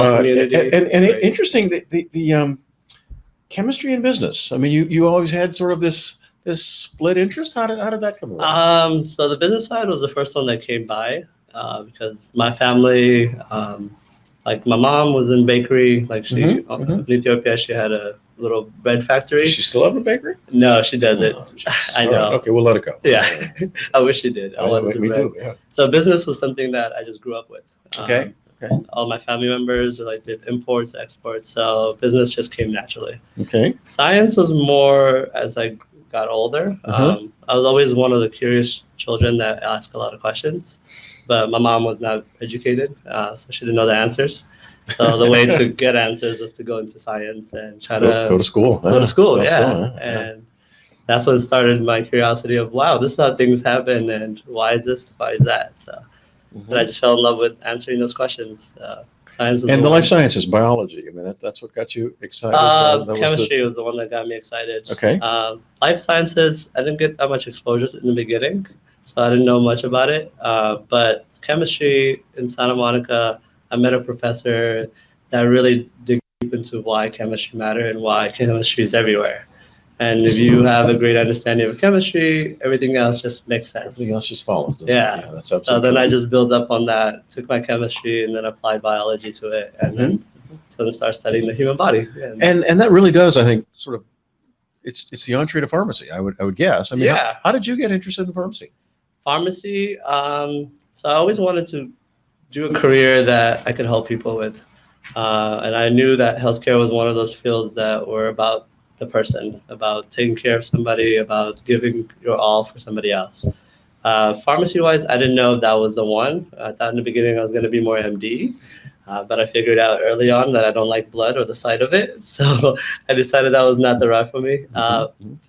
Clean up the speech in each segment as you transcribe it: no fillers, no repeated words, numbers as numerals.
community. And Great. interesting, the chemistry and business. I mean, you always had sort of this split interest. How did that come about? So the business side was the first one that came by because my family, like my mom was in bakery. Like in Ethiopia, she had a little bread factory. Does she still have a bakery? No, she doesn't. Jeez. I All know. right. Okay, we'll let it go. Yeah, I wish she did. I wanted some Me bread. too. Yeah. So business was something that I just grew up with. Okay. All my family members did imports, exports, so business just came naturally. Okay. Science was more as I got older. I was always one of the curious children that asked a lot of questions, but my mom was not educated, so she didn't know the answers. So the way to get answers was to go into science and try to go to school. Go to school, Yeah. And that's when started my curiosity of, wow, this is how things happen, and why is this, why is that? So, and I just fell in love with answering those questions. Science was And the life sciences, biology. I mean, that's what got you excited. Chemistry was the one that got me excited. Okay. Life sciences, I didn't get that much exposure in the beginning, so I didn't know much about it. But chemistry in Santa Monica, I met a professor that really dig deep into why chemistry matter and why chemistry is everywhere. And if you have a great understanding of chemistry, everything else just makes sense. Everything else just follows. Yeah. That's absolutely So then true. I just built up on that, took my chemistry, and then applied biology to it, and then start studying the human body. And that really does, I think, sort of, it's the entree to pharmacy. I would guess. I mean, how did you get interested in pharmacy? Pharmacy. So I always wanted to do a career that I could help people with, and I knew that healthcare was one of those fields that were about the person, about taking care of somebody, about giving your all for somebody else. Pharmacy-wise, I didn't know if that was the one. I thought in the beginning I was going to be more MD, but I figured out early on that I don't like blood or the sight of it. So I decided that was not the route for me.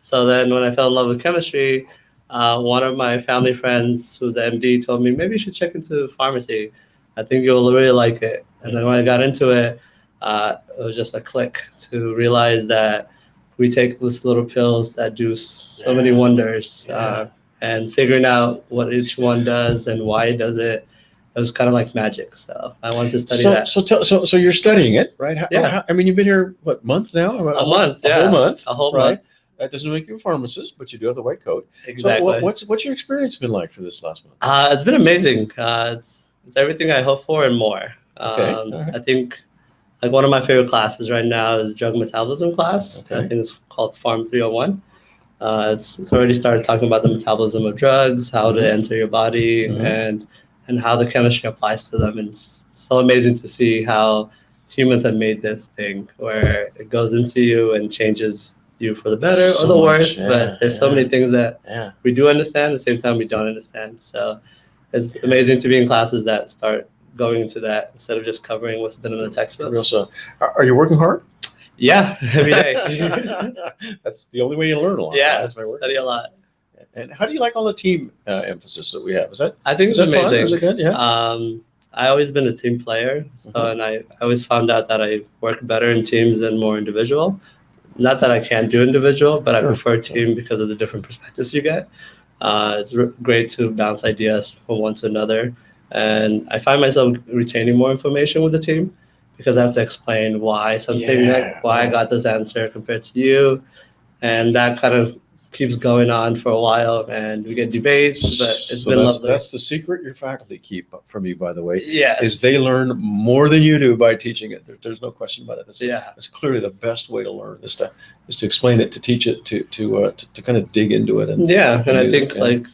So then when I fell in love with chemistry, one of my family friends who's an MD told me, maybe you should check into pharmacy. I think you'll really like it. And then when I got into it, it was just a click to realize that we take these little pills that do so many wonders, and figuring out what each one does and why it does it. It was kind of like magic. So I wanted to study that. So you're studying it, right? Yeah. I mean, you've been here, what, month now? A month, A whole month. A whole right? month. That doesn't make you a pharmacist, but you do have the white coat. Exactly. So what's your experience been like for this last month? It's been amazing. It's everything I hoped for and more. Okay. I think like one of my favorite classes right now is drug metabolism class. Okay. I think it's called Pharm 301. It's already started talking about the metabolism of drugs, how to enter your body, and how the chemistry applies to them. And it's so amazing to see how humans have made this thing where it goes into you and changes you for the better or the worse. But there's so many things that we do understand, at the same time we don't understand. So it's amazing to be in classes that start going into that instead of just covering what's been in the textbooks. So, are you working hard? Yeah, every day. That's the only way you learn a lot. Yeah, That's my work. study a lot. And how do you like all the team emphasis that we have? I think it's amazing. Fun? Is it good? Yeah. I always been a team player, and I always found out that I work better in teams than more individual. Not that I can't do individual, but I prefer team because of the different perspectives you get. It's great to bounce ideas from one to another. And I find myself retaining more information with the team because I have to explain why something, why I got this answer compared to you. And that kind of keeps going on for a while, and we get debates, but it's been lovely. That's the secret your faculty keep from you, by the way. Yeah. Is they learn more than you do by teaching it. There's no question about it. That's clearly the best way to learn is to explain it, to teach it, to kind of dig into it. And I think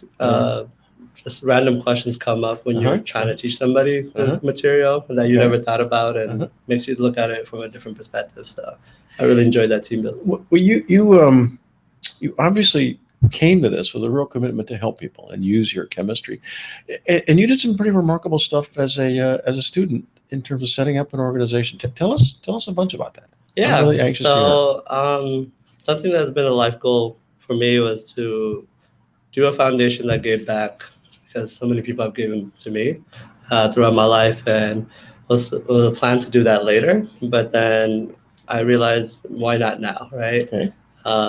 just random questions come up when you're trying to teach somebody the material that you never thought about, and makes you look at it from a different perspective. So I really enjoyed that team building. Well, you obviously came to this with a real commitment to help people and use your chemistry, and you did some pretty remarkable stuff as a student in terms of setting up an organization. Tell us a bunch about that. Yeah, I'm really anxious to hear. Something that's been a life goal for me was to do a foundation that gave back, because so many people have given to me throughout my life, and was a plan to do that later. But then I realized, why not now, right? Okay.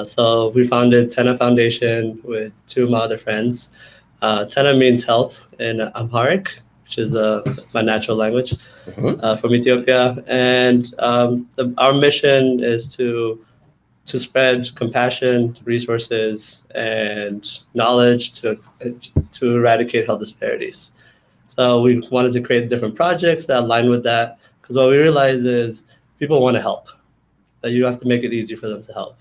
So we founded Tena Foundation with two of my other friends. Tena means health in Amharic, which is my natural language. from Ethiopia, and our mission is to spread compassion, resources, and knowledge to eradicate health disparities. So we wanted to create different projects that align with that, because what we realize is people want to help, that you have to make it easy for them to help.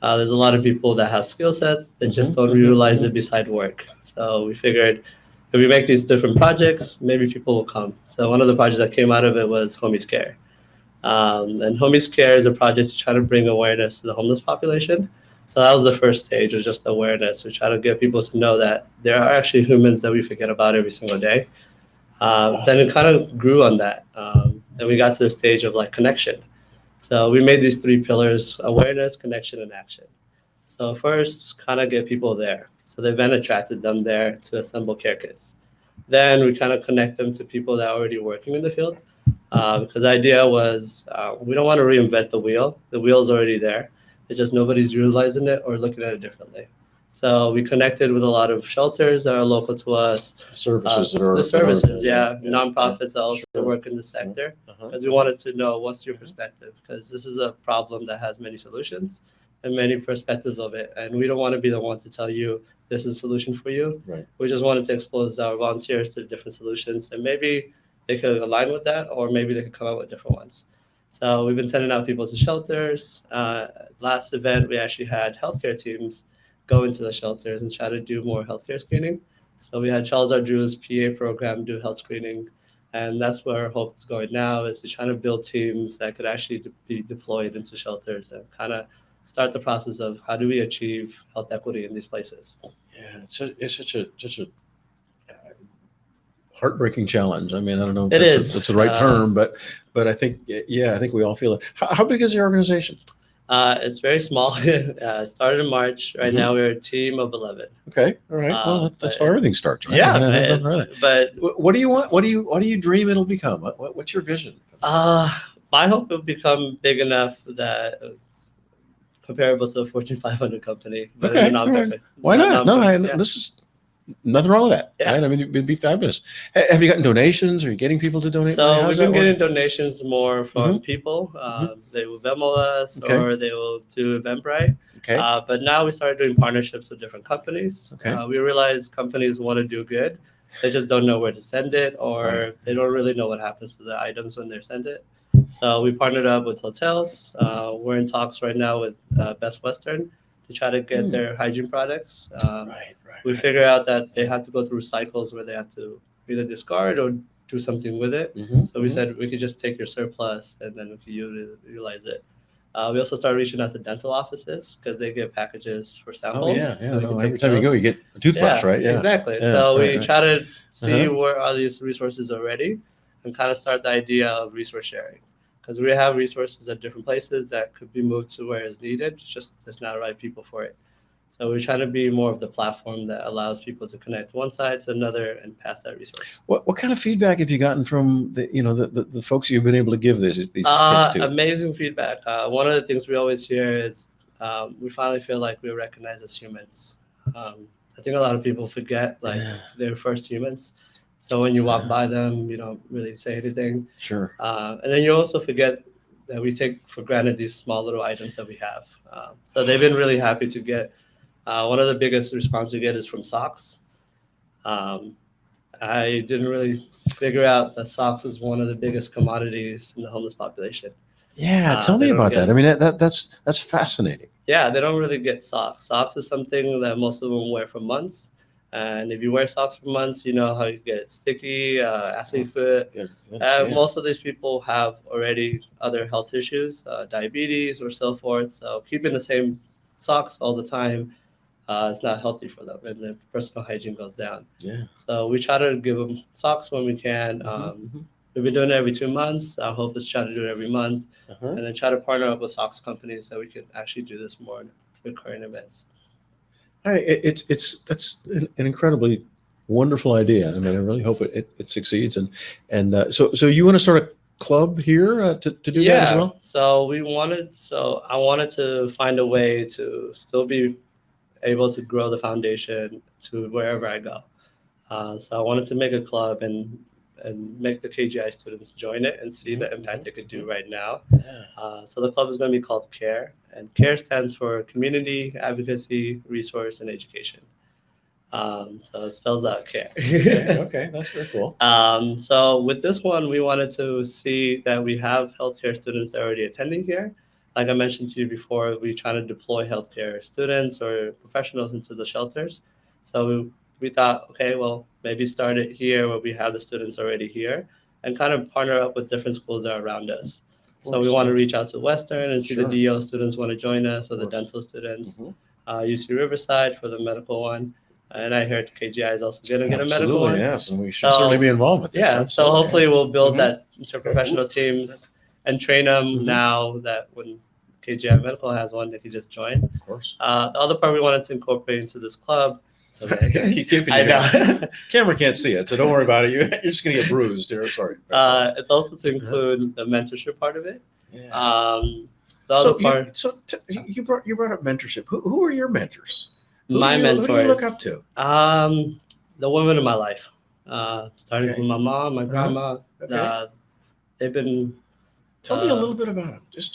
There's a lot of people that have skill sets that just don't utilize it beside work. So we figured if we make these different projects, maybe people will come. So one of the projects that came out of it was Homies Care. And Homies Care is a project to try to bring awareness to the homeless population. So that was the first stage, was just awareness. We try to get people to know that there are actually humans that we forget about every single day. Then it kind of grew on that. Then we got to the stage of like connection. So we made these three pillars: awareness, connection, and action. So first, kind of get people there. So the event attracted them there to assemble care kits. Then we kind of connect them to people that are already working in the field. Because the idea was we don't want to reinvent the wheel. The wheel's already there. It's just nobody's utilizing it or looking at it differently. So we connected with a lot of shelters that are local to us. Services The services, yeah, nonprofits that also sure. work in the sector, Uh-huh. because we wanted to know what's your perspective, because this is a problem that has many solutions and many perspectives of it, and we don't want to be the one to tell you this is a solution for you. Right. We just wanted to expose our volunteers to different solutions, and maybe they could align with that, or maybe they could come up with different ones. So we've been sending out people to shelters. Last event, we actually had healthcare teams go into the shelters and try to do more healthcare screening. So we had Charles Ardrew's PA program do health screening, and that's where our hope is going now, is to try to build teams that could actually be deployed into shelters and kind of start the process of how do we achieve health equity in these places. Yeah, it's such a heartbreaking challenge. I mean, I don't know if It is. that's the right term, but I think, yeah, I think we all feel it. How big is the organization? It's very small. It started in March. Right now, we're a team of 11. Okay, all right. Well, that's how everything starts, right? Yeah, I mean, really. but What do you want? What do you dream it'll become? What's your vision? my hope will become big enough that it's comparable to a Fortune 500 company, but Okay, in a all right. nonprofit. Why not? No, Yeah. this is nothing wrong with that. Yeah. Right? I mean, it'd be fabulous. Have you gotten donations? Are you getting people to donate money? So How's we've that been getting work? donations more from people. They will Venmo us, Okay. or they will do Eventbrite. Okay. But now we started doing partnerships with different companies. Okay. We realize companies want to do good. They just don't know where to send it, or Right. they don't really know what happens to the items when they send it. So we partnered up with hotels. We're in talks right now with Best Western to try to get their hygiene products. Right. We figure out that they have to go through cycles where they have to either discard or do something with it. So we said we could just take your surplus and then we could utilize it. We also started reaching out to dental offices because they get packages for samples. Oh yeah, so we no, can every take time you go, those. you get a toothbrush, right? Yeah, Exactly. Yeah, so we right. try to see Uh-huh. where are these resources already and kind of start the idea of resource sharing. Because we have resources at different places that could be moved to where it's needed, just there's not the right people for it. So we're trying to be more of the platform that allows people to connect one side to another and pass that resource. What kind of feedback have you gotten from the folks you've been able to give these kits to? Amazing feedback. One of the things we always hear is we finally feel like we're recognized as humans. I think a lot of people forget they're first humans. So when you walk by them, you don't really say anything. Sure. And then you also forget that we take for granted these small little items that we have. So they've been really happy to get. One of the biggest response we get is from socks. I didn't really figure out that socks is one of the biggest commodities in the homeless population. Yeah, tell me about that. I mean, that's fascinating. Yeah, they don't really get socks. Socks is something that most of them wear for months. And if you wear socks for months, you know how you get sticky, athlete foot. Good. Most of these people have already other health issues, diabetes or so forth. So keeping the same socks all the time it's not healthy for them, and their personal hygiene goes down. Yeah. So we try to give them socks when we can. We've been doing it every 2 months. Our hope is try to do it every month, and then try to partner up with socks companies so we can actually do this more in recurring events. All right, that's an incredibly wonderful idea. I mean, I really hope it succeeds. And so you want to start a club here to do that as well? So I wanted to find a way to still be able to grow the foundation to wherever I go. So I wanted to make a club and and make the KGI students join it and see the impact they could do right now. Yeah. So the club is going to be called CARE, and CARE stands for Community Advocacy, Resource, and Education. So it spells out CARE. Okay, that's very cool. So with this one, we wanted to see that we have healthcare students already attending here. Like I mentioned to you before, we try to deploy healthcare students or professionals into the shelters. So we thought, okay, well, maybe start it here where we have the students already here and kind of partner up with different schools that are around us. So we want to reach out to Western and see Sure. the DO students want to join us, or the Of course. dental students, Mhm. UC Riverside for the medical one. And I heard KGI is also going to get a medical Absolutely, one. yes, and we should So, certainly be involved with this. Yeah, so Absolutely, hopefully we'll build Mhm. that interprofessional teams and train them Mhm. now that when KGI Medical has one, they can just join. Of course. The other part we wanted to incorporate into this club. So Keep keeping I your know. camera can't see it, so don't worry about it. You're just gonna get bruised here. Sorry. It's also to include the mentorship part of it. Yeah. The other part, You brought up mentorship. Who are your mentors? my mentors. Who do you look up to? The women in my life, starting Okay. from my mom, my grandma. Okay. They've been. Tell me a little bit about them. Just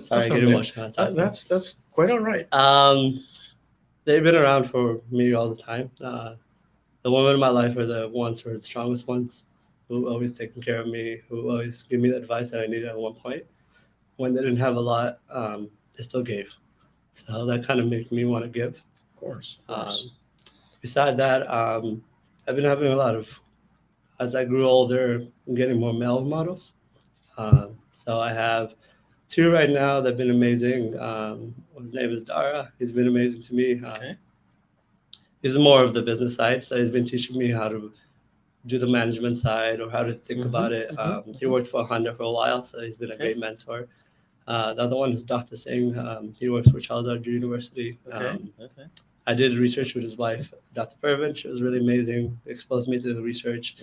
Sorry, get emotional. That's quite all right. They've been around for me all the time. The women in my life are the ones who are the strongest ones, who always taking care of me, who always give me the advice that I needed at one point. When they didn't have a lot, they still gave. So that kind of makes me want to give. Of course. Of course. Beside that, I've been having a lot of, as I grew older, I'm getting more male models. So I have two right now that have been amazing. His name is Dara. He's been amazing to me. Okay. He's more of the business side, so he's been teaching me how to do the management side or how to think about it. He worked for Honda for a while, so he's been a great mentor. The other one is Dr. Singh. He works for Charles Ardrey University. Okay. I did research with his wife, Dr. Pervin. She was really amazing, exposed me to the research.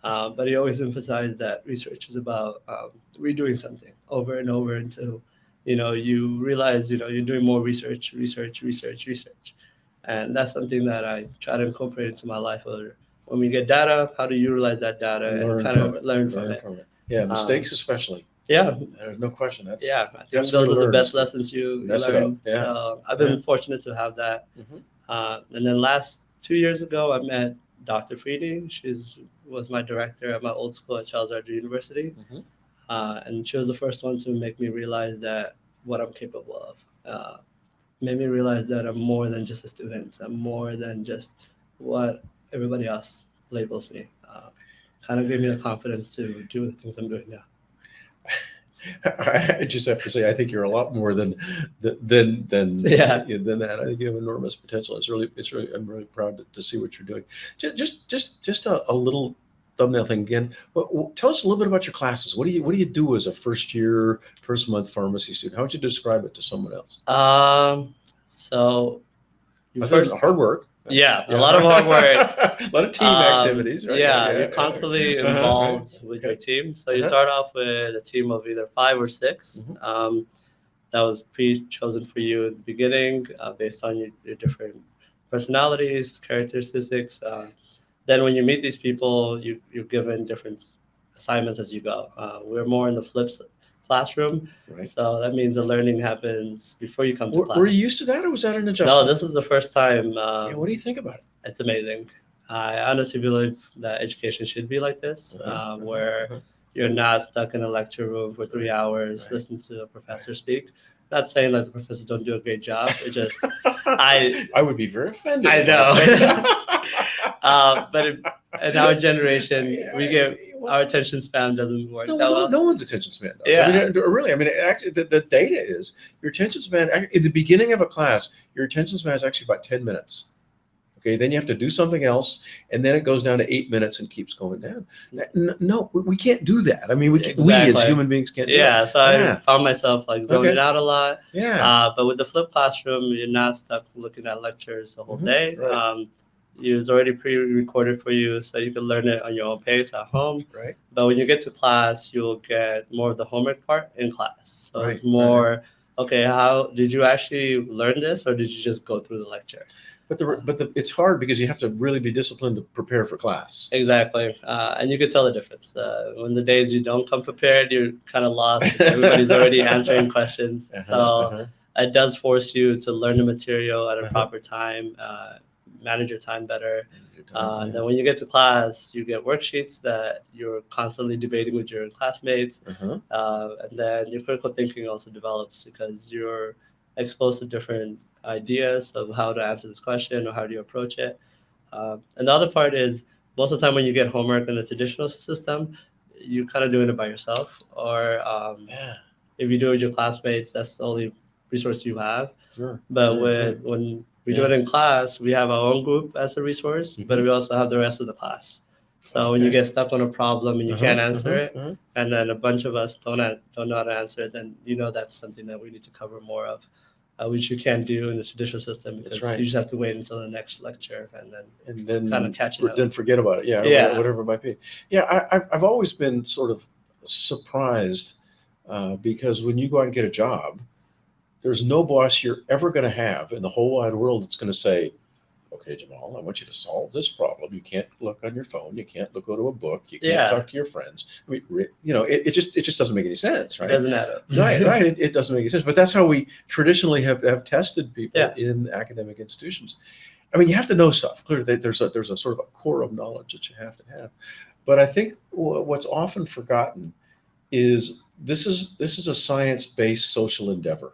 But he always emphasized that research is about redoing something over and over until, you realize, you're doing more research. And that's something that I try to incorporate into my life. When we get data, how to utilize that data and kind of learn from it. Yeah, mistakes especially. Yeah. There's no question. I think those are the best lessons you learn. Yeah. So I've been fortunate to have that. And then last 2 years ago, I met Dr. Freedy. She was my director at my old school at Charles Ardrey University. And she was the first one to make me realize that what I'm capable of. Made me realize that I'm more than just a student. I'm more than just what everybody else labels me. Kind of gave me the confidence to do the things I'm doing now. I just have to say, I think you're a lot more than that. I think you have enormous potential. I'm really proud to see what you're doing. Just a little thumbnail thing again. Tell us a little bit about your classes. What do you do as a first month pharmacy student? How would you describe it to someone else? So hard work. Yeah, a lot of hard work. A lot of team activities, right? Yeah, you're constantly involved with your team. So you start off with a team of either 5 or 6. That was pre-chosen for you at the beginning based on your different personalities, characteristics. Then when you meet these people, you're given different assignments as you go. We're more in the flips classroom. Right. So that means the learning happens before you come to class. Were you used to that, or was that an adjustment? No, this is the first time. What do you think about it? It's amazing. I honestly believe that education should be like this, where you're not stuck in a lecture room for 3 hours listening to a professor speak. Not saying that the professors don't do a great job. It just I would be very offended. I know. But in our generation, our attention span doesn't work that well. No one's attention span does. Yeah. Actually, the data is your attention span, at the beginning of a class, your attention span is actually about 10 minutes. Okay, then you have to do something else, and then it goes down to 8 minutes and keeps going down. No, we can't do that. I mean, we as human beings can't do that. So I found myself zoning out a lot. But with the flipped classroom, you're not stuck looking at lectures the whole day. Right. It's already pre-recorded for you, so you can learn it on your own pace at home. Right. But when you get to class, you'll get more of the homework part in class. So it's more okay, how did you actually learn this, or did you just go through the lecture? But it's hard because you have to really be disciplined to prepare for class. Exactly, and you could tell the difference. When the days you don't come prepared, you're kind of lost. Everybody's already answering questions, so it does force you to learn the material at a proper time, manage your time better. And then when you get to class, you get worksheets that you're constantly debating with your classmates, and then your critical thinking also develops because you're exposed to different ideas of how to answer this question or how do you approach it. And the other part is most of the time when you get homework in the traditional system, you're kind of doing it by yourself, or Yeah. if you do it with your classmates, that's the only resource you have. Sure. But Sure. when we do it in class, we have our own group as a resource, but we also have the rest of the class. So when you Okay. get stuck on a problem and you can't answer it, Uh-huh. and then a bunch of us don't know how to answer it, then you know that's something that we need to cover more of, which you can't do in the traditional system because That's right. you just have to wait until the next lecture and And then kind of catch it up. then forget about it. Yeah. Yeah. Whatever it might be. Yeah. I've always been sort of surprised because when you go out and get a job, there's no boss you're ever going to have in the whole wide world that's going to say, okay, Jamal, I want you to solve this problem. You can't look on your phone. You can't go to a book. You can't Yeah. talk to your friends. I mean, it just doesn't make any sense, It right? doesn't add up. Right. It doesn't make any sense. But that's how we traditionally have tested people Yeah. in academic institutions. I mean, you have to know stuff. Clearly, there's a sort of a core of knowledge that you have to have. But I think what's often forgotten is this is a science-based social endeavor.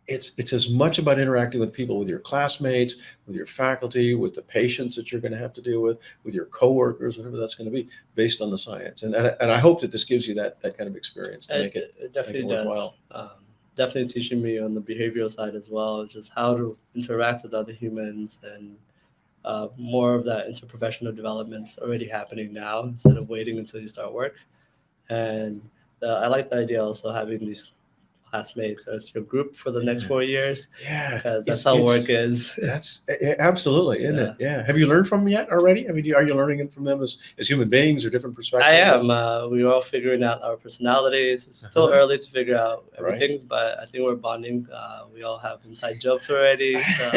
It's as much about interacting with people, with your classmates, with your faculty, with the patients that you're going to have to deal with your coworkers, whatever that's going to be, based on the science. And I hope that this gives you that kind of experience to make it definitely make it worthwhile. does. Definitely teaching me on the behavioral side as well, is just how to interact with other humans, and more of that interprofessional development's already happening now instead of waiting until you start work. And I like the idea also having these classmates as your group for the next Yeah. 4 years, Yeah, because that's how work is. That's absolutely, isn't it? Yeah. Have you learned from them yet already? I mean, are you learning it from them as human beings or different perspectives? I am. We're all figuring out our personalities. It's still early to figure out everything, but I think we're bonding. We all have inside jokes already, so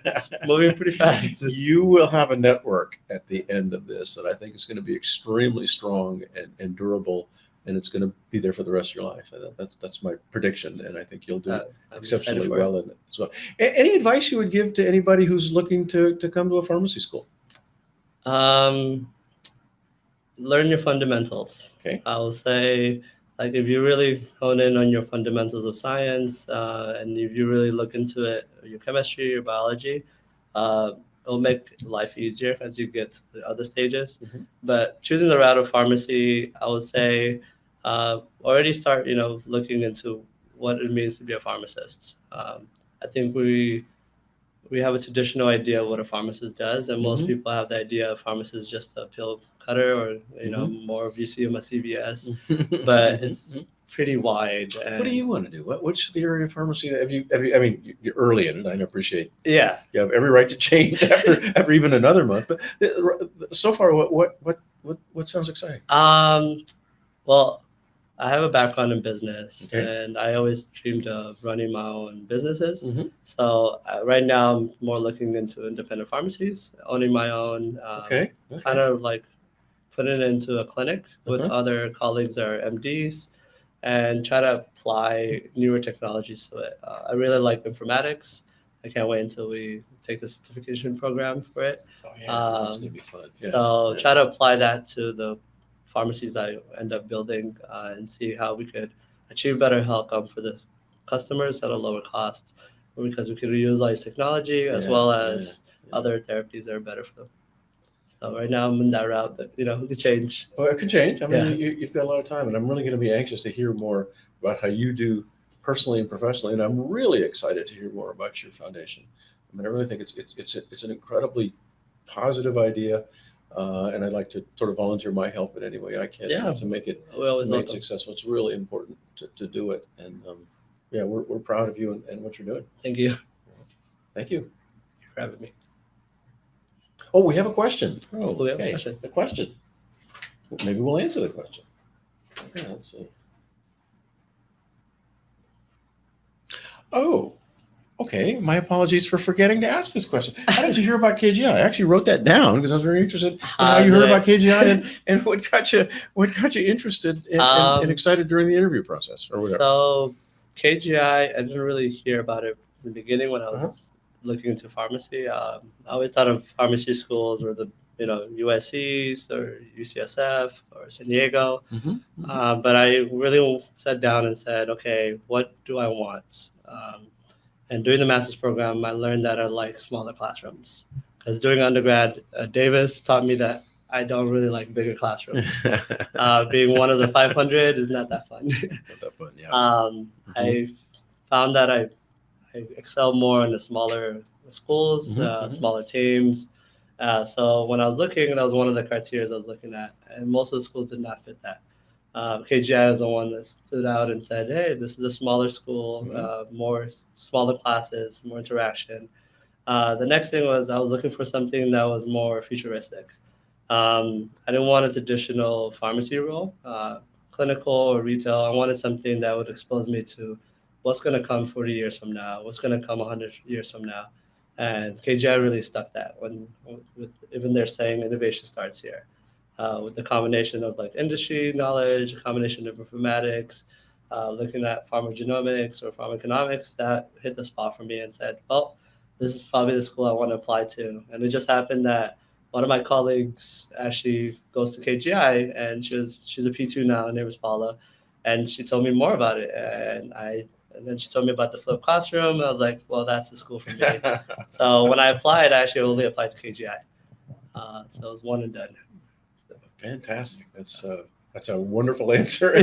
it's moving pretty fast. You will have a network at the end of this that I think is going to be extremely strong and durable, and it's going to be there for the rest of your life. That's my prediction, and I think you'll do exceptionally well in it. So, any advice you would give to anybody who's looking to come to a pharmacy school? Learn your fundamentals. Okay. I will say, like, if you really hone in on your fundamentals of science, and if you really look into it, your chemistry, your biology, it'll make life easier as you get to the other stages. But choosing the route of pharmacy, I would say, already start, looking into what it means to be a pharmacist. I think we have a traditional idea of what a pharmacist does, and most people have the idea of pharmacist just a pill cutter, or more of you see them at CVS, but it's pretty wide. And what do you want to do? What's the area of pharmacy? Have you? I mean, you're early in it. I appreciate. Yeah, you have every right to change after even another month. But so far, what sounds exciting? Well, I have a background in business, and I always dreamed of running my own businesses. So right now, I'm more looking into independent pharmacies, owning my own. Kind of like putting it into a clinic with other colleagues that are MDs, and try to apply newer technologies to it. I really like informatics. I can't wait until we take the certification program for it. Oh yeah, that's gonna be fun. So try to apply that to the pharmacies that I end up building, and see how we could achieve better health outcome for the customers at a lower cost, because we could reutilize technology as well as other therapies that are better for them. So right now I'm in that route, but it could change. Well, it could change. I mean, you've got a lot of time, and I'm really going to be anxious to hear more about how you do personally and professionally. And I'm really excited to hear more about your foundation. I mean, I really think it's an incredibly positive idea, and I'd like to sort of volunteer my help in any way I can to make it successful. It's really important to do it, and we're proud of you and what you're doing. Thank you. Thank you. Thank you for having me. Oh, we have a question. Oh, we have a question. A question. Maybe we'll answer the question. Okay, let's see. Oh, okay. My apologies for forgetting to ask this question. How did you hear about KGI? I actually wrote that down because I was very interested in how you heard about KGI and what got you interested and excited during the interview process or whatever. So KGI, I didn't really hear about it in the beginning when I was looking into pharmacy. I always thought of pharmacy schools or the USC's or UCSF or San Diego. But I really sat down and said, okay, what do I want? And during the master's program, I learned that I like smaller classrooms. Because during undergrad, Davis taught me that I don't really like bigger classrooms. Being one of the 500 is not that fun. Not that fun, yeah. I found that I excel more in the smaller schools, smaller teams. So when I was looking, that was one of the criteria I was looking at, and most of the schools did not fit that. KGI was the one that stood out and said, "Hey, this is a smaller school, more smaller classes, more interaction." The next thing was I was looking for something that was more futuristic. I didn't want a traditional pharmacy role, clinical or retail. I wanted something that would expose me to what's going to come 40 years from now, what's going to come 100 years from now. And KGI really stuck that with even they're saying innovation starts here. With the combination of like industry knowledge, a combination of informatics, looking at pharmacogenomics or pharmaconomics, that hit the spot for me and said, well, this is probably the school I want to apply to. And it just happened that one of my colleagues actually goes to KGI, and she's a P2 now. Her name is Paula, and she told me more about it. And then she told me about the flipped classroom. I was like, well, that's the school for me. So when I applied, I actually only applied to KGI. So it was one and done. Fantastic. That's a wonderful answer.